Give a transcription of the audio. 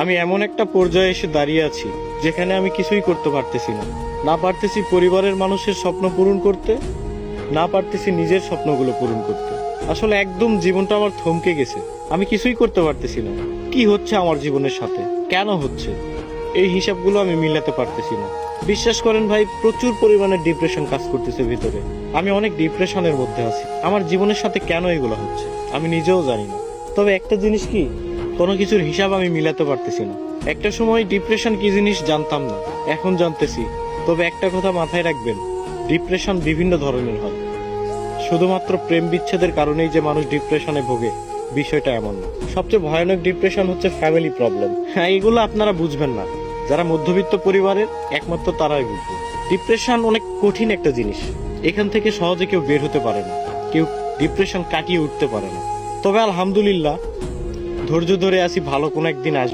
আমি এমন একটা পর্যায়ে এসে দাঁড়িয়ে আছি যেখানে আমি কিছুই করতে পারতেছি না। না পারতেছি পরিবারের মানুষের স্বপ্ন পূরণ করতে, না পারতেছি নিজের স্বপ্নগুলো পূরণ করতে। আসলে একদম জীবনটা আমার থমকে গেছে। আমি কিছুই করতে পারতেছি না। কি হচ্ছে আমার জীবনের সাথে, কেন হচ্ছে, এই হিসাবগুলো আমি মিলাতে পারতেছি না। বিশ্বাস করেন ভাই, প্রচুর পরিমাণে ডিপ্রেশন কাজ করতেছে ভিতরে। আমি অনেক ডিপ্রেশনের মধ্যে আছি। আমার জীবনের সাথে কেন এগুলো হচ্ছে আমি নিজেও জানি না। তবে একটা জিনিস কি, কোনো কিছুর হিসাব আমি মিলাতে পারতেছি না। একটা সময় ডিপ্রেশন কি জিনিস জানতাম না, এখন জানতেছি। তবে একটা কথা মাথায় রাখবেন, ডিপ্রেশন বিভিন্ন ধরনের হয়। শুধুমাত্র প্রেম বিচ্ছেদের কারণেই যে মানুষ ডিপ্রেশনে ভোগে, বিষয়টা এমন না। সবচেয়ে ভয়ানক ডিপ্রেশন হচ্ছে ফ্যামিলি প্রবলেম। হ্যাঁ, এগুলো আপনারা বুঝবেন না। যারা মধ্যবিত্ত পরিবারের, একমাত্র তারাই বুঝবে। ডিপ্রেশন অনেক কঠিন একটা জিনিস। এখান থেকে সহজে কেউ বের হতে পারে না, কেউ ডিপ্রেশন কাটিয়ে উঠতে পারে না। তবে আলহামদুলিল্লাহ, ধৈর্য ধরে আছি, ভালো কোনো একদিন আসবে।